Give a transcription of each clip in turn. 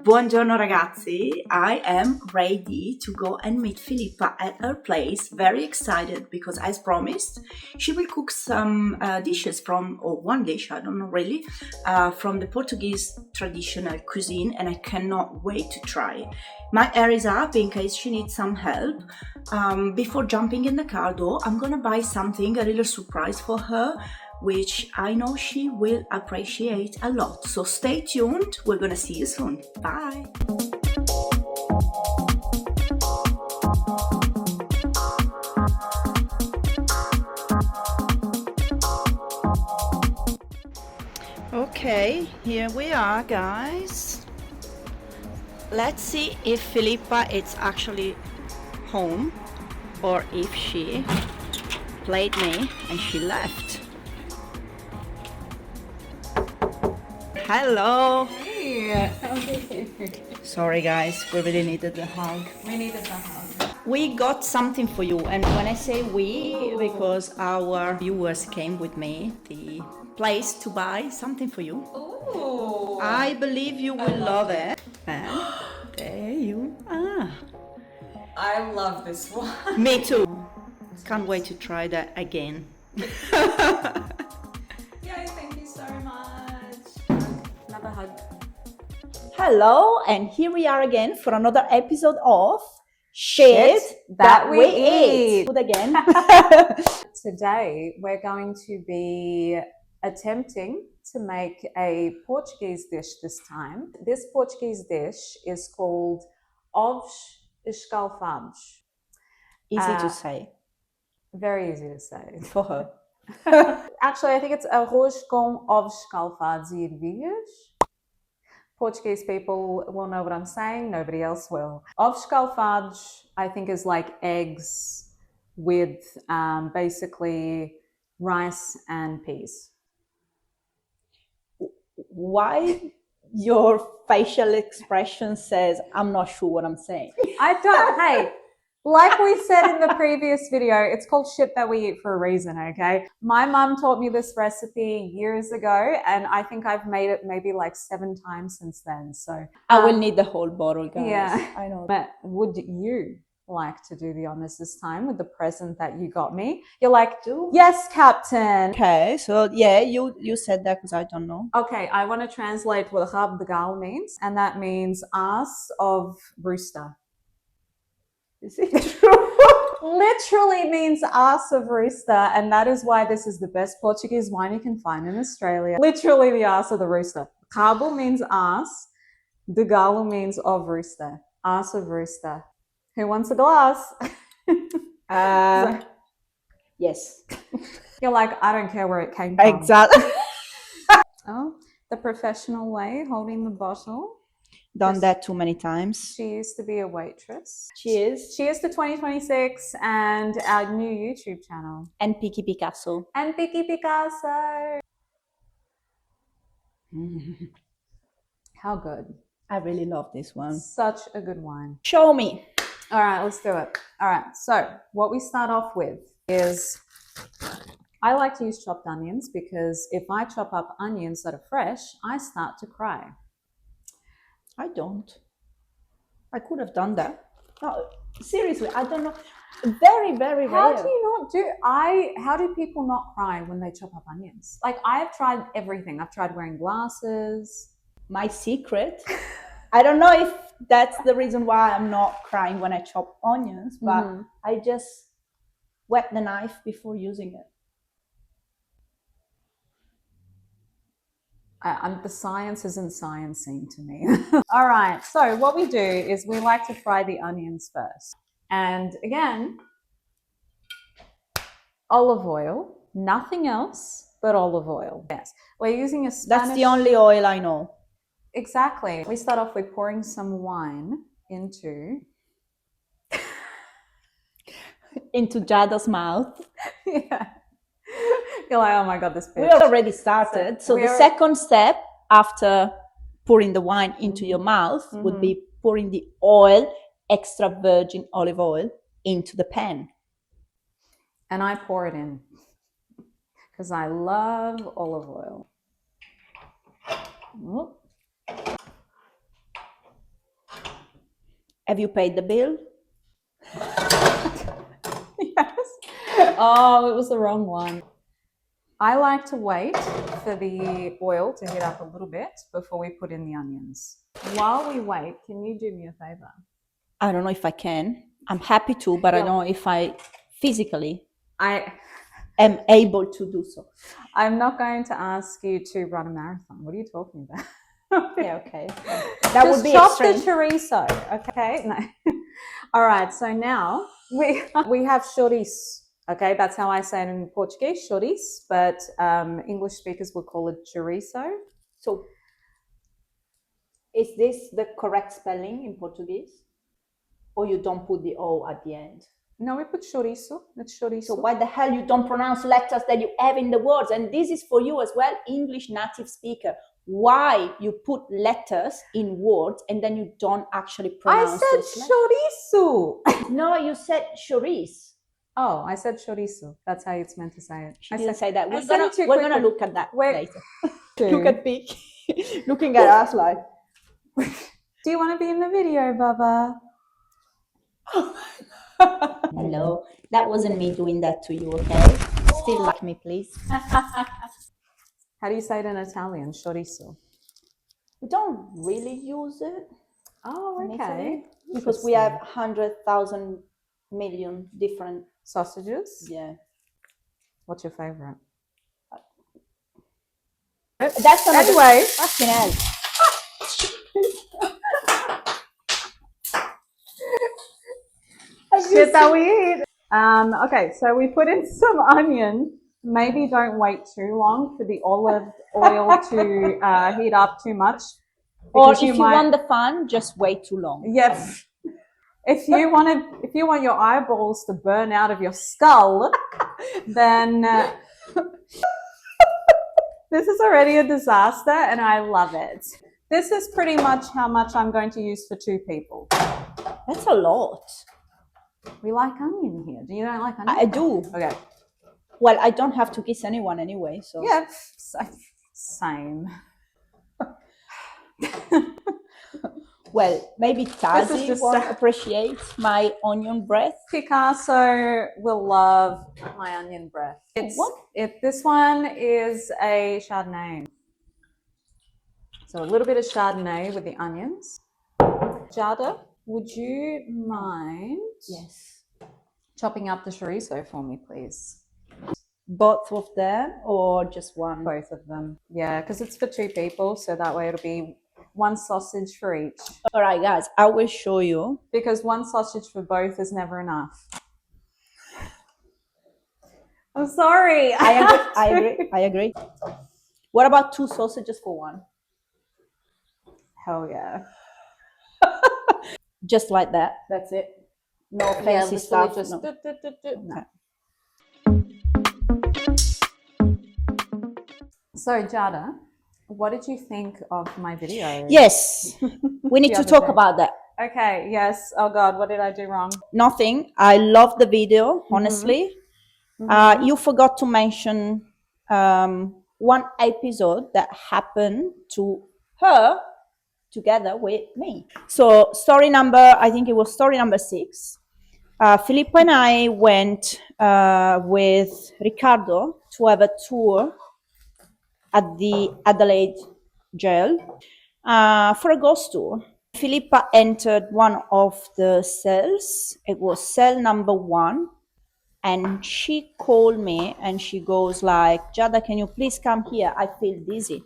Buongiorno ragazzi, I am ready to go and meet Philippa at her place. Very excited because as promised, she will cook some dishes from, or one dish, I don't know really, from the Portuguese traditional cuisine, and I cannot wait to try. My hair is up in case she needs some help. Before jumping in the car though, I'm gonna buy something, a little surprise for her, which I know she will appreciate a lot. So stay tuned, we're gonna see you soon. Bye! Okay, here we are guys. Let's see if Philippa is actually home or if she played me and she left. Hello. Hey. Sorry guys, we really needed a hug. We needed a hug. We got something for you, and when I say we, because our viewers came with me, the place to buy something for you. Ooh. I believe you will love it. And there you are. I love this one. Me too. Can't wait to try that again. Yay, thank you so much. Another hug. Hello, and here we are again for another episode of Shit That We Eat. Good again. Today, we're going to be attempting to make a Portuguese dish this time. This Portuguese dish is called ovos escalfados. Easy to say. Very easy to say. For her. Actually, I think it's arroz com ovos escalfados e ervilhas. Portuguese people will know what I'm saying, nobody else will. Ovos escalfados, I think, is like eggs with basically rice and peas. Why your facial expression says, I'm not sure what I'm saying? I don't, hey, like we said in the previous video, it's called Shit That We Eat for a reason, okay? My mum taught me this recipe years ago, and I think I've made it maybe like 7 times since then, so. I will need the whole bottle, guys. Yeah. I know. But would you like to do the honors this time with the present that you got me? You're like, yes, Captain. Okay, so yeah, you said that because I don't know. Okay, I want to translate what rabo de galo means, and that means ass of rooster. Is it true? Literally means ass of rooster, and that is why this is the best Portuguese wine you can find in Australia. Literally the ass of the rooster. Cabo means ass, de galo means of rooster, ass of rooster. Who wants a glass? Yes. You're like, I don't care where it came from. Exactly. Oh, the professional way, holding the bottle. Done that too many times. She used to be a waitress. Cheers. Cheers to 2026 and our new YouTube channel. And Picky Picasso. And Picky Picasso. How good. I really love this one. Such a good wine. Show me. All right, let's do it. All right, so what we start off with is, I like to use chopped onions because if I chop up onions that are fresh, I start to cry. I don't. I could have done that. No, seriously, I don't know. Very, very How rare. do you not do, how do people not cry when they chop up onions? Like, I've tried everything. I've tried wearing glasses. My secret, I don't know if that's the reason why I'm not crying when I chop onions, but I just wet the knife before using it. The science isn't sciencing to me. All right, so what we do is we like to fry the onions first. And again, olive oil, nothing else but olive oil. Yes, we're using a Spanish... That's the only oil I know. Exactly. We start off with pouring some wine into Giada's mouth. Yeah. You're like, oh my God, this bitch. We already started. So the second step after pouring the wine into your mouth would be pouring the oil, extra virgin olive oil, into the pan. And I pour it in because I love olive oil. Have you paid the bill? Yes. Oh, it was the wrong one. I like to wait for the oil to heat up a little bit before we put in the onions. While we wait, can you do me a favor? I don't know if I can. I'm happy to, but I don't know if I physically am able to do so. I'm not going to ask you to run a marathon. What are you talking about? Yeah, okay. That would be chop extreme. the chorizo, okay? No. All right, so now we have chouriço. Okay, that's how I say it in Portuguese, chouriço, but English speakers will call it chorizo. So, is this the correct spelling in Portuguese? Or you don't put the O at the end? No, we put chorizo. It's chorizo. So why the hell you don't pronounce letters that you have in the words? And this is for you as well, English native speaker. Why you put letters in words and then you don't actually pronounce I said chorizo. No, you said chorizo. Oh, I said chorizo. That's how it's meant to say it. She didn't say that. We're quickly. gonna look at that later. Look at Vic looking at us like. Do you want to be in the video, Baba? Hello, that wasn't me doing that to you, okay? Still like me, please. How do you say it in Italian? Chorizo. We don't really use it. Oh, okay. Because we have 100,000 million different sausages. Yeah. What's your favorite? That's anyway. Fucking hell. Shit that we eat. Okay, so we put in some onion. Maybe don't wait too long for the olive oil to heat up too much. Or if you want the fun, just wait too long. Yes. If you want your eyeballs to burn out of your skull, then this is already a disaster, and I love it. This is pretty much how much I'm going to use for 2 people. That's a lot. We like onion here. Do you not like onion? I do. Okay. Well, I don't have to kiss anyone anyway, so. Yeah, same. Well, maybe Tazi won't appreciate my onion breath. Picasso will love my onion breath. This one is a Chardonnay. So a little bit of Chardonnay with the onions. Giada, would you mind chopping up the chorizo for me, please? Both of them or just one? Both of them. Yeah, because it's for 2 people, so that way it'll be 1 sausage for each. All right, guys, I will show you. Because 1 sausage for both is never enough. I'm sorry. I agree. What about 2 sausages for 1? Hell yeah. Just like that. That's it. No fancy stuff. Just no. Okay. So, Giada, what did you think of my video? Yes, we need to talk about that. Okay, yes. Oh God, what did I do wrong? Nothing. I love the video, honestly. You forgot to mention one episode that happened to her together with me. So I think it was story number 6. Phillipa and I went with Riccardo to have a tour at the Adelaide jail for a ghost tour. Phillipa entered one of the cells. It was cell number 1. And she called me and she goes like, Giada, can you please come here? I feel dizzy.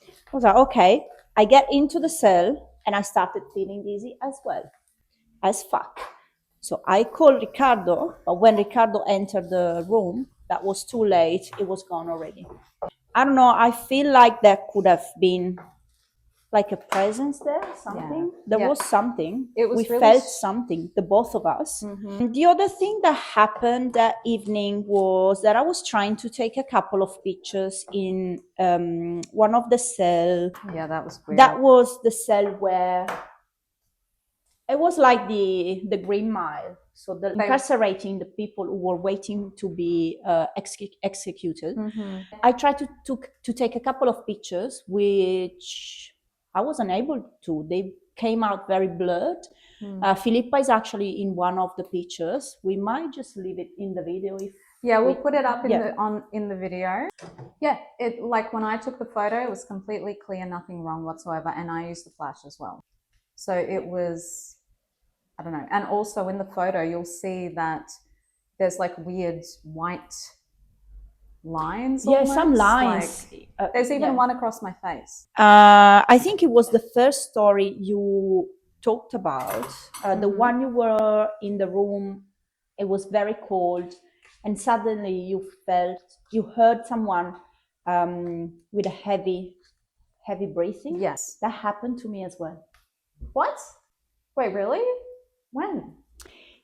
I was like, okay. I get into the cell and I started feeling dizzy as well. As fuck. So I called Riccardo, but when Riccardo entered the room, that was too late. It was gone already. I don't know. I feel like there could have been like a presence there, something. Yeah. There was something. We felt something, the both of us. The other thing that happened that evening was that I was trying to take a couple of pictures in one of the cells. Yeah, that was weird. That was the cell where it was like the Green Mile. so the incarcerating the people who were waiting to be executed. I tried to take a couple of pictures, which I was unable to. They came out very blurred. Phillipa is actually in one of the pictures. We might just leave it in the video if we'll put it up in the video. Yeah, it, like when I took the photo, it was completely clear, nothing wrong whatsoever, and I used the flash as well. So it was, I don't know. And also in the photo, you'll see that there's like weird white lines. Yeah, almost. some lines. Like, there's even one across my face. I think it was the first story you talked about. The one you were in the room, it was very cold, and suddenly you heard someone with a heavy breathing. Yes. That happened to me as well. What? Wait, really? When?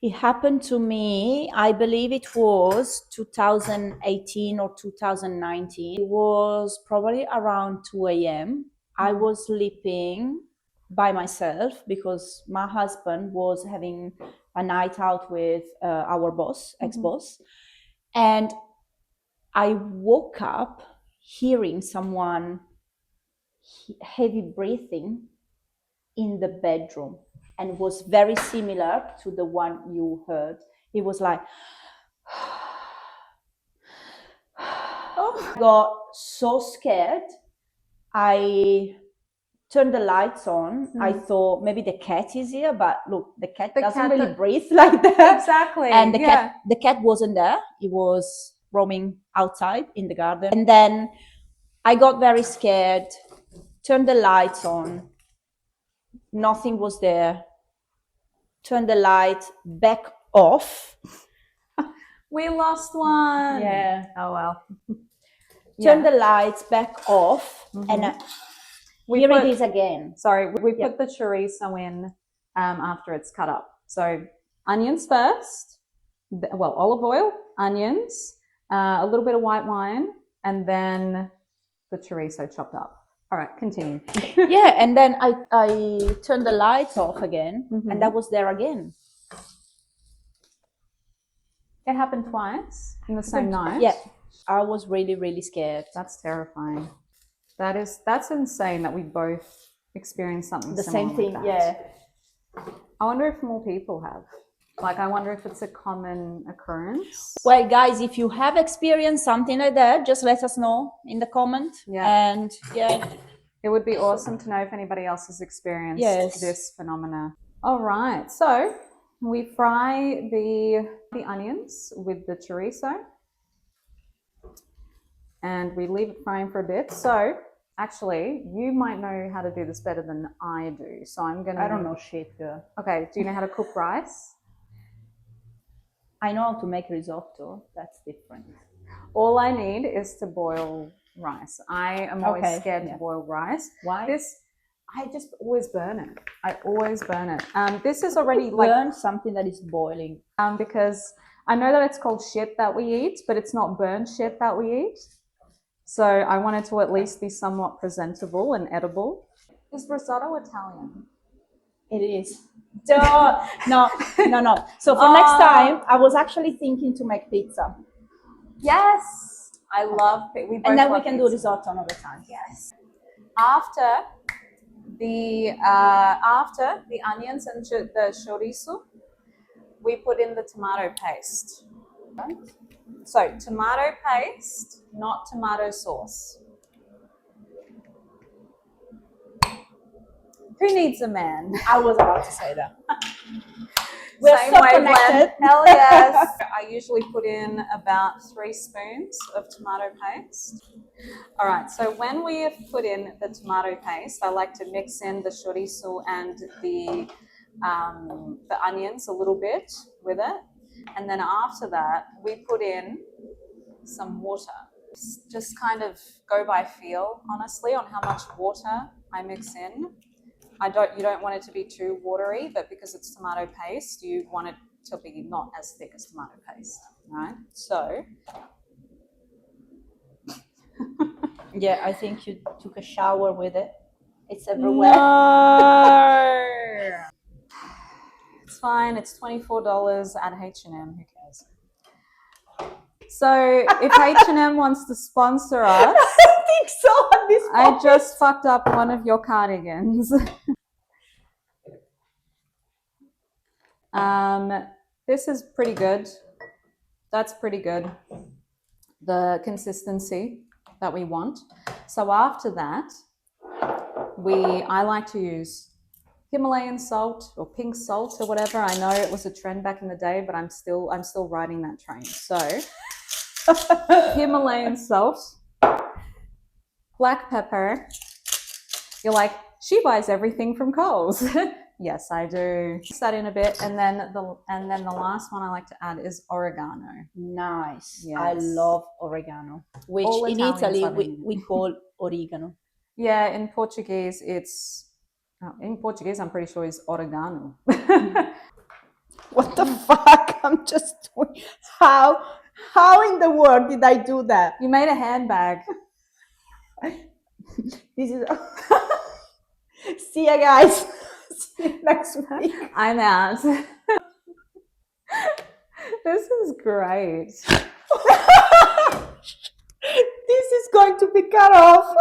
It happened to me, I believe it was 2018 or 2019. It was probably around 2 a.m. I was sleeping by myself because my husband was having a night out with our boss, ex-boss. And I woke up hearing someone heavy breathing in the bedroom, and it was very similar to the one you heard. It was like, I got so scared. I turned the lights on. I thought maybe the cat is here, but look, the cat doesn't really breathe like that. Exactly. And the cat wasn't there. It was roaming outside in the garden. And then I got very scared, turned the lights on. Nothing was there. Turned the light back off. We lost one. Yeah. Oh well. Turn the lights back off, and here it is again. Sorry, we put the chorizo in after it's cut up. So onions first, well, olive oil, onions, a little bit of white wine, and then the chorizo chopped up. All right, continue. Yeah, and then I turned the lights off again, and that was there again. It happened twice in the same night? Yeah, I was really, really scared. That's terrifying. That's insane that we both experienced something the similar same thing, like yeah. I wonder if more people have. Like, I wonder if it's a common occurrence. Well, guys, if you have experienced something like that, just let us know in the comment. Yeah. And yeah. It would be awesome to know if anybody else has experienced this phenomena. All right. So we fry the onions with the chorizo. And we leave it frying for a bit. So actually, you might know how to do this better than I do. So I don't know shit, girl. Okay. Do you know how to cook rice? I know how to make risotto. That's different. All I need is to boil rice. I am always scared to boil rice. Why? I just always burn it. I always burn it. This is already burn something that is boiling. Because I know that it's called shit that we eat, but it's not burnt shit that we eat. So I wanted to at least be somewhat presentable and edible. Is risotto Italian? It is. No. So for next time, I was actually thinking to make pizza. Yes, I love it. And then we can do risotto another time. Yes. After the onions and the chorizo, we put in the tomato paste. So tomato paste, not tomato sauce. Who needs a man? I was about to say that. We're Same so wavelength. connected. Hell yes. I usually put in about 3 spoons of tomato paste. All right, so when we have put in the tomato paste, I like to mix in the chorizo and the onions a little bit with it. And then after that, we put in some water. Just kind of go by feel, honestly, on how much water I mix in. You don't want it to be too watery, but because it's tomato paste, you want it to be not as thick as tomato paste, right? So. Yeah, I think you took a shower with it. It's everywhere. No. It's It's fine. It's $24 at H&M. Who cares? So if H&M wants to sponsor us, I think so at this point. I just fucked up one of your cardigans. This is pretty good. That's pretty good. The consistency that we want. So after that, I like to use Himalayan salt or pink salt or whatever. I know it was a trend back in the day, but I'm still riding that train. So Himalayan salt, black pepper. You're like, she buys everything from Coles. Yes, I do. Mix that in a bit, and then the last one I like to add is oregano. Nice. Yes. I love oregano, which All in Italians Italy love it. we call oregano. Yeah, in Portuguese I'm pretty sure it's oregano. What the fuck? I'm just doing. How in the world did I do that? You made a handbag. This is. See ya, guys. See you next week. I'm out. This is great. This is going to be cut off.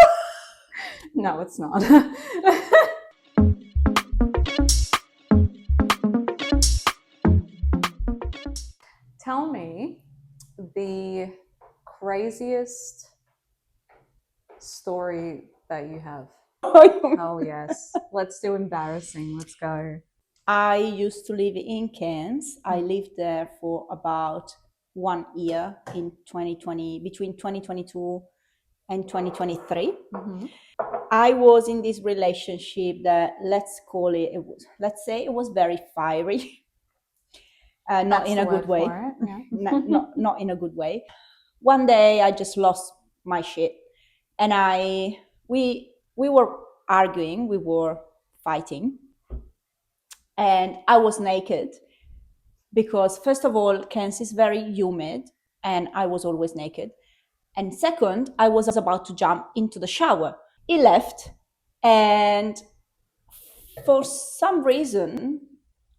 No, it's not. Tell me the craziest story that you have. Oh, yes. Let's do embarrassing. Let's go. I used to live in Cairns. I lived there for about 1 year in 2020, between 2022 and 2023. Mm-hmm. I was in this relationship that let's say it was very fiery. Not That's in the a good word way. for it, yeah. Not in a good way. One day I just lost my shit, and we were arguing, we were fighting, and I was naked because first of all, Cairns is very humid, and I was always naked. And second, I was about to jump into the shower. He left, and for some reason,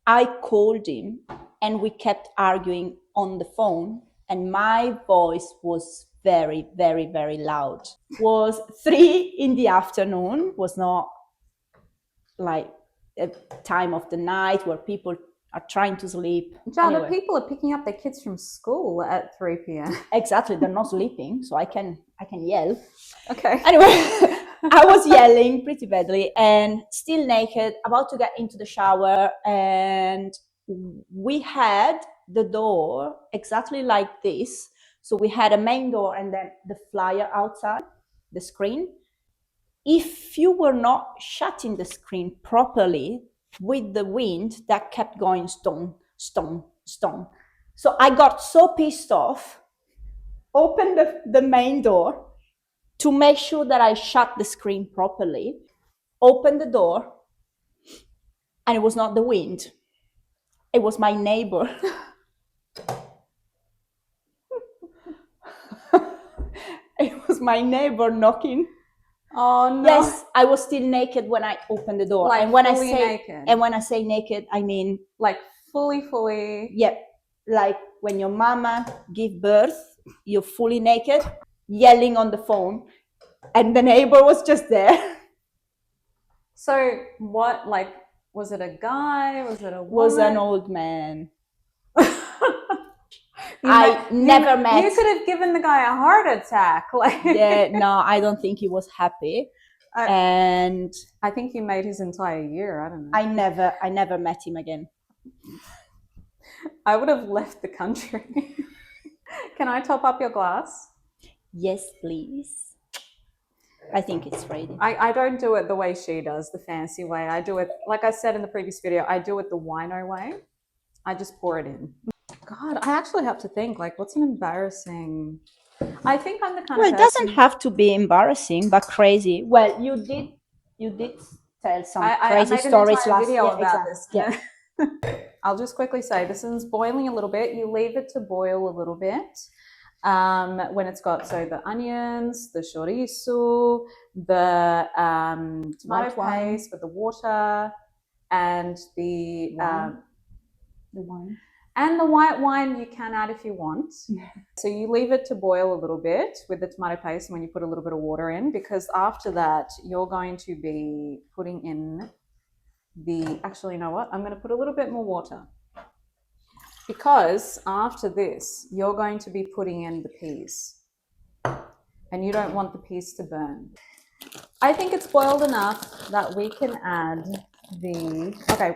I called him, and we kept arguing on the phone, and my voice was very, very, very loud. It was 3 in the afternoon, was not like a time of the night where people are trying to sleep. Giada, Anyway. people are picking up their kids from school at 3 p.m. Exactly, they're not sleeping, so I can yell. Okay. Anyway, I was yelling pretty badly and still naked, about to get into the shower, and we had the door exactly like this. So we had a main door and then the flyer outside, the screen. If you were not shutting the screen properly with the wind, that kept going stone, stone, stone. So I got so pissed off, opened the main door to make sure that I shut the screen properly, opened the door, and it was not the wind. It was my neighbor. It was my neighbor knocking. Oh no. Yes, I was still naked when I opened the door. Like and when fully naked. And when I say naked, I mean like fully. Yeah, like when your mama give birth, you're fully naked, yelling on the phone, and the neighbor was just there. So what, like, was it a guy? Was it a woman? Was an old man. I never met. You could have given the guy a heart attack. Like, yeah, no, I don't think he was happy. And I think you made his entire year. I don't know. I never met him again. I would have left the country. Can I top up your glass? Yes, please. I think it's ready. I don't do it the way she does, the fancy way. I do it, like I said in the previous video, I do it the wino way. I just pour it in. God, I actually have to think, like, what's an embarrassing... I think I'm the kind of person... Well, it doesn't have to be embarrassing, but crazy. Well, you did tell some crazy stories last video year. about Exactly. this. Yeah. I'll just quickly say, this is boiling a little bit. You leave it to boil a little bit. When it's got, so the onions, the chorizo, the tomato paste with the water, and the The wine. And the white wine you can add if you want. So you leave it to boil a little bit with the tomato paste when you put a little bit of water in, because after that you're going to be putting in actually, you know what? I'm going to put a little bit more water, because after this you're going to be putting in the peas, and you don't want the peas to burn. I think it's boiled enough that we can add okay,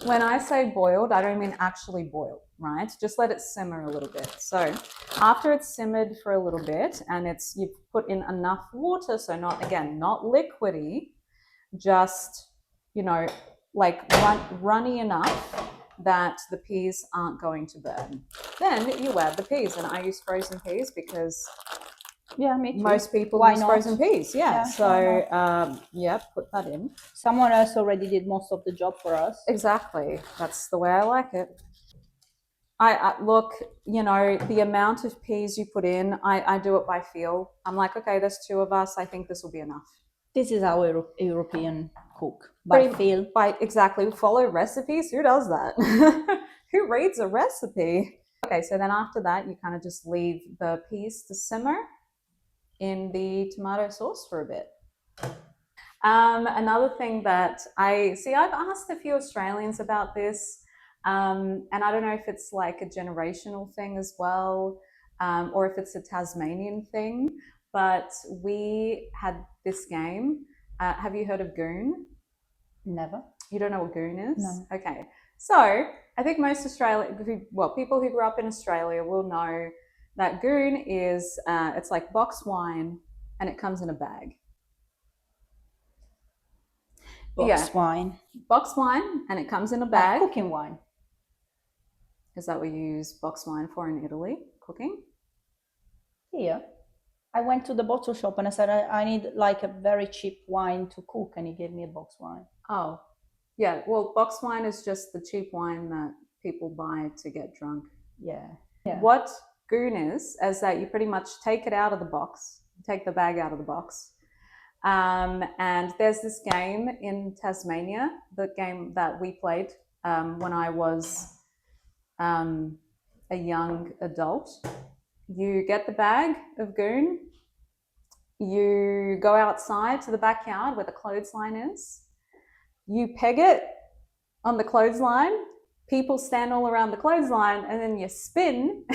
when I say boiled, I don't mean actually boiled, right? Just let it simmer a little bit. So after it's simmered for a little bit and you've put in enough water, so not liquidy, just, like runny enough that the peas aren't going to burn. Then you add the peas, and I use frozen peas because me too. Most people Why use not? frozen peas. Yeah. So yeah, put that in. Someone else already did most of the job for us. Exactly. That's the way I like it. I look, the amount of peas you put in, I do it by feel. I'm like, okay, there's 2 of us. I think this will be enough. This is our European cook. By feel. Exactly. Follow recipes. Who does that? Who reads a recipe? Okay, so then after that, you kind of just leave the peas to simmer in the tomato sauce for a bit. Another thing that I've asked a few Australians about this, and I don't know if it's like a generational thing as well, or if it's a Tasmanian thing, but we had this game. Have you heard of Goon? Never. You don't know what Goon is? No. Okay. So I think most people who grew up in Australia will know that Goon is, it's like box wine, and it comes in a bag. Box wine. Box wine, and it comes in a bag. Like cooking wine. Is that what you use box wine for in Italy? Cooking? Here. I went to the bottle shop and I said, I need like a very cheap wine to cook, and he gave me a box wine. Oh, yeah. Well, box wine is just the cheap wine that people buy to get drunk. Yeah. What Goon is that you pretty much take it out of the box, take the bag out of the box. And there's this game in Tasmania, the game that we played when I was a young adult. You get the bag of Goon, you go outside to the backyard where the clothesline is, you peg it on the clothesline, people stand all around the clothesline, and then you spin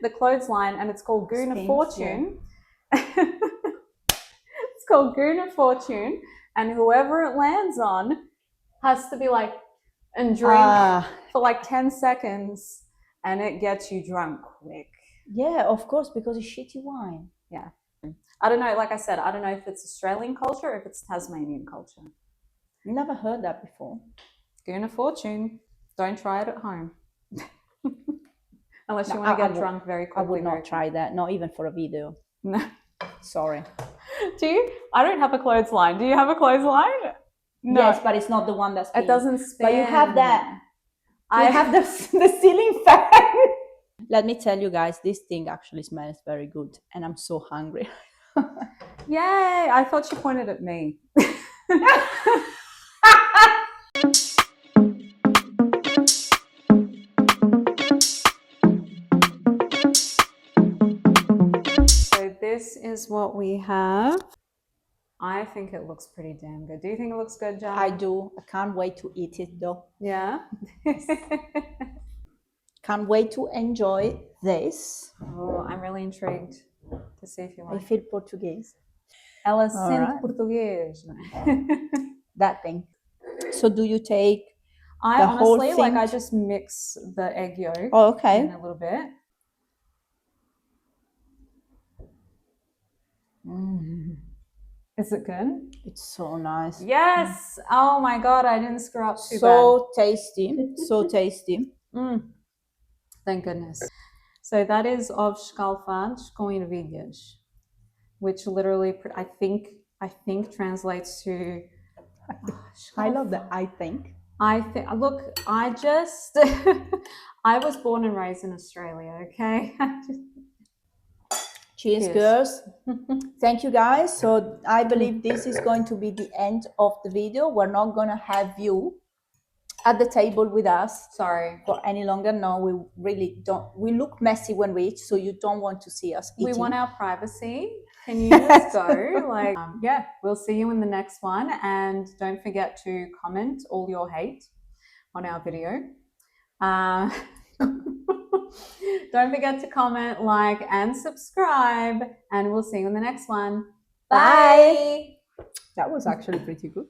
the clothesline, and it's called Goon of Fortune. Yeah. It's called Goon of Fortune, and whoever it lands on has to be like, and drink for like 10 seconds, and it gets you drunk quick. Yeah, of course, because it's shitty wine. Yeah. I don't know, like I said, I don't know if it's Australian culture or if it's Tasmanian culture. Never heard that before. Goon of Fortune. Don't try it at home. Unless you want to get drunk very quickly. I would not try that, not even for a video. No. Sorry. Do you? I don't have a clothesline. Do you have a clothesline? No. Yes, but it's not the one that's spins. It doesn't spin. But you have that. I have the ceiling fan. Let me tell you guys, this thing actually smells very good, and I'm so hungry. Yay! I thought you pointed at me. So this is what we have. I think it looks pretty damn good. Do you think it looks good, Giada? I do. I can't wait to eat it though. Yeah? Can't wait to enjoy this. Oh, I'm really intrigued to see if you like. I feel Portuguese. Ela sente português. That thing. So do you take the whole thing? Like I just mix the egg yolk in a little bit. Is it good? It's so nice. Yes. Oh my God, I didn't screw up too bad. So tasty. So tasty. Thank goodness. So that is ovos escalfados com ervilhas, which literally I think translates to. I love that. I think. Look, I was born and raised in Australia. Okay. Cheers, girls. Thank you, guys. So I believe this is going to be the end of the video. We're not going to have you at the table with us Sorry. for any longer. No, we really don't. We look messy when we eat, so you don't want to see us eating. We want our privacy. Can you just go? Like, yeah, we'll see you in the next one. And don't forget to comment all your hate on our video. Don't forget to comment, like, and subscribe. And we'll see you in the next one. Bye. That was actually pretty good.